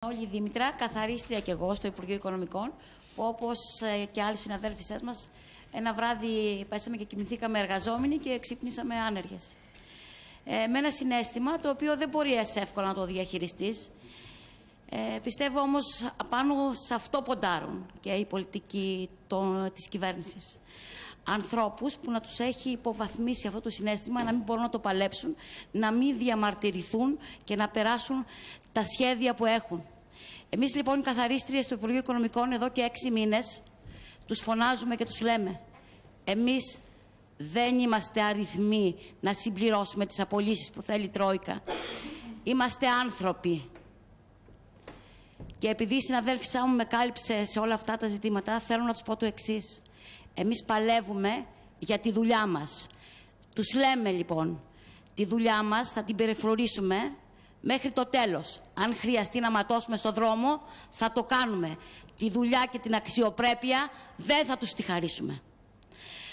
Όλη η Δήμητρα, καθαρίστρια και εγώ στο Υπουργείο Οικονομικών, που όπως και άλλοι συναδέλφισές μας, ένα βράδυ πέσαμε και κοιμηθήκαμε εργαζόμενοι και ξύπνησαμε άνεργες. Με ένα συναίσθημα το οποίο δεν μπορεί εύκολα να το διαχειριστείς. Πιστεύω όμως απάνω σε αυτό ποντάρουν και οι πολιτικοί της κυβέρνησης. Ανθρώπους που να τους έχει υποβαθμίσει αυτό το συναίσθημα, να μην μπορούν να το παλέψουν, να μην διαμαρτυρηθούν και να περάσουν τα σχέδια που έχουν. Εμείς λοιπόν οι καθαρίστριες του Υπουργείου Οικονομικών εδώ και 6 μήνες τους φωνάζουμε και τους λέμε: εμείς δεν είμαστε αριθμοί να συμπληρώσουμε τις απολύσεις που θέλει η Τρόικα. Είμαστε άνθρωποι. Και επειδή η συναδέλφισά μου με κάλυψε σε όλα αυτά τα ζητήματα, θέλω να τους πω το εξής. Εμείς παλεύουμε για τη δουλειά μας. Τους λέμε λοιπόν, τη δουλειά μας θα την περιφρουρήσουμε μέχρι το τέλος. Αν χρειαστεί να ματώσουμε στο δρόμο, θα το κάνουμε. Τη δουλειά και την αξιοπρέπεια δεν θα τους τη χαρίσουμε.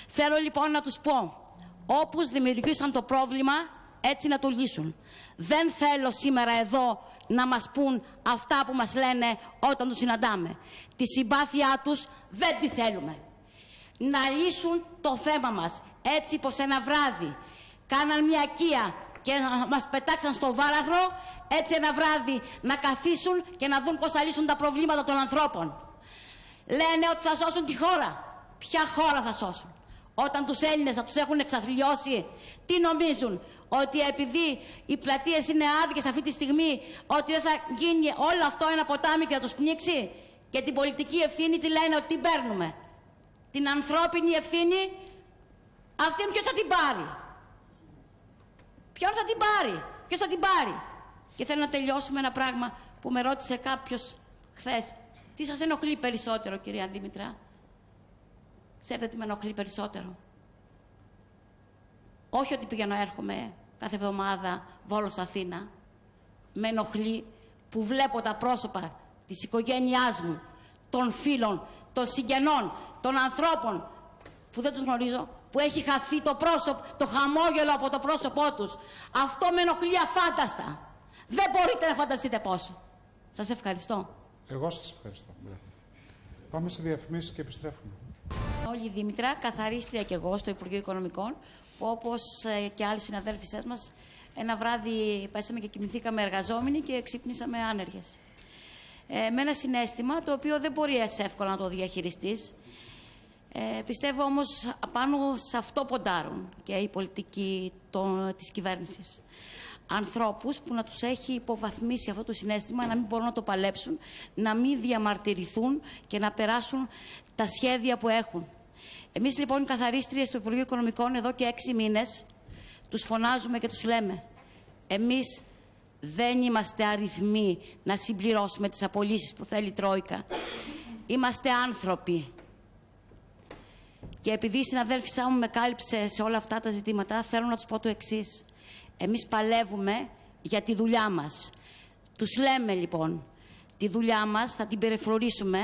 Θέλω λοιπόν να τους πω, όπως δημιουργήσαν το πρόβλημα, έτσι να το λύσουν. Δεν θέλω σήμερα εδώ να μας πούν αυτά που μας λένε όταν τους συναντάμε. Τη συμπάθειά τους δεν τη θέλουμε. Να λύσουν το θέμα μας, έτσι πως ένα βράδυ κάναν μια οικία και μας πετάξαν στο βάραθρο, έτσι ένα βράδυ να καθίσουν και να δουν πώς θα λύσουν τα προβλήματα των ανθρώπων. Λένε ότι θα σώσουν τη χώρα. Ποια χώρα θα σώσουν? Όταν τους Έλληνες θα τους έχουν εξαθλιώσει, τι νομίζουν? Ότι επειδή οι πλατείες είναι άδειες αυτή τη στιγμή, ότι δεν θα γίνει όλο αυτό ένα ποτάμι και θα τους πνίξει? Και την πολιτική ευθύνη τι λένε ότι την παίρνουμε? Την ανθρώπινη ευθύνη, αυτήν ποιος θα την πάρει? Ποιον θα την πάρει? Ποιος θα την πάρει? Και θέλω να τελειώσουμε ένα πράγμα που με ρώτησε κάποιος χθες. Τι σας ενοχλεί περισσότερο, κυρία Δήμητρα? Ξέρετε τι με ενοχλεί περισσότερο? Όχι ότι πηγαίνω έρχομαι κάθε εβδομάδα Βόλος Αθήνα. Με ενοχλεί που βλέπω τα πρόσωπα της οικογένειάς μου, των φίλων, των συγγενών, των ανθρώπων που δεν τους γνωρίζω, που έχει χαθεί το χαμόγελο από το πρόσωπό τους. Αυτό με ενοχλεί αφάνταστα. Δεν μπορείτε να φανταστείτε πόσο. Σας ευχαριστώ. Εγώ σας ευχαριστώ. Πάμε σε διαφημίσεις και επιστρέφουμε. Όλη η Δήμητρα, καθαρίστρια και εγώ στο Υπουργείο Οικονομικών, που όπως και άλλοι συναδέλφισές μας, ένα βράδυ πέσαμε και κοιμηθήκαμε εργαζόμενοι και ξύπνησαμε άνεργες. Με ένα συναίσθημα το οποίο δεν μπορεί εύκολα να το διαχειριστείς. Πιστεύω όμως απάνω σε αυτό ποντάρουν και οι πολιτικοί της κυβέρνησης. Ανθρώπους που να τους έχει υποβαθμίσει αυτό το συναίσθημα, να μην μπορούν να το παλέψουν, να μην διαμαρτυρηθούν και να περάσουν τα σχέδια που έχουν. Εμείς λοιπόν οι καθαρίστριες του Υπουργείου Οικονομικών εδώ και 6 μήνες τους φωνάζουμε και τους λέμε: εμείς δεν είμαστε αριθμοί να συμπληρώσουμε τις απολύσεις που θέλει η Τρόικα. Είμαστε άνθρωποι. Και επειδή η συναδέλφισά μου με κάλυψε σε όλα αυτά τα ζητήματα, θέλω να τους πω το εξής. Εμείς παλεύουμε για τη δουλειά μας. Τους λέμε λοιπόν, τη δουλειά μας θα την περιφρουρήσουμε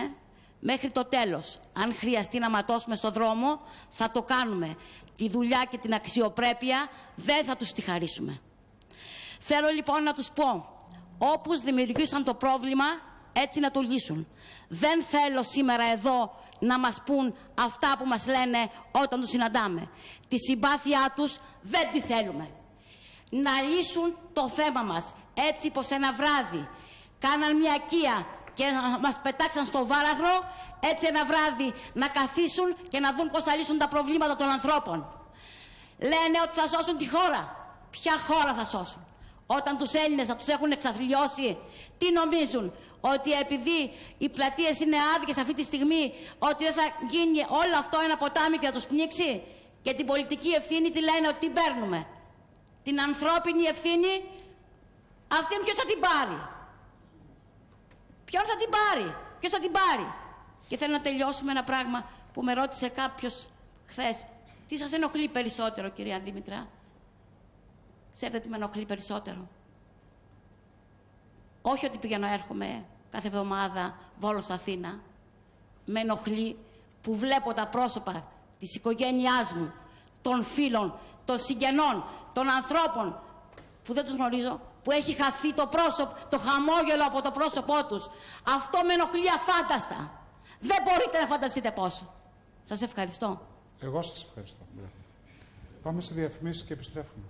μέχρι το τέλος. Αν χρειαστεί να ματώσουμε στο δρόμο, θα το κάνουμε. Τη δουλειά και την αξιοπρέπεια δεν θα τους τη χαρίσουμε. Θέλω λοιπόν να τους πω, όπως δημιουργήσαν το πρόβλημα, έτσι να το λύσουν. Δεν θέλω σήμερα εδώ να μας πούν αυτά που μας λένε όταν τους συναντάμε. Τη συμπάθειά τους δεν τη θέλουμε. Να λύσουν το θέμα μας, έτσι πως ένα βράδυ κάναν μια οικία και μας πετάξαν στο βάραθρο, έτσι ένα βράδυ να καθίσουν και να δουν πώς θα λύσουν τα προβλήματα των ανθρώπων. Λένε ότι θα σώσουν τη χώρα. Ποια χώρα θα σώσουν? Όταν τους Έλληνες θα τους έχουν εξαθλιώσει, τι νομίζουν? Ότι επειδή οι πλατείες είναι άδειες αυτή τη στιγμή, ότι δεν θα γίνει όλο αυτό ένα ποτάμι και θα τους πνίξει? Και την πολιτική ευθύνη τι λένε ότι την παίρνουμε? Την ανθρώπινη ευθύνη, αυτήν ποιος θα την πάρει? Ποιον θα την πάρει? Ποιος θα την πάρει? Και θέλω να τελειώσουμε ένα πράγμα που με ρώτησε κάποιος χθες. Τι σας ενοχλεί περισσότερο, κυρία Δήμητρα? Ξέρετε τι με ενοχλεί περισσότερο? Όχι ότι πηγαίνω έρχομαι κάθε εβδομάδα Βόλος Αθήνα. Με ενοχλεί που βλέπω τα πρόσωπα της οικογένειάς μου, των φίλων, των συγγενών, των ανθρώπων που δεν τους γνωρίζω, που έχει χαθεί το χαμόγελο από το πρόσωπό τους. Αυτό με ενοχλεί αφάνταστα. Δεν μπορείτε να φανταστείτε πόσο. Σας ευχαριστώ. Εγώ σας ευχαριστώ. Πάμε σε διαφημίσεις και επιστρέφουμε.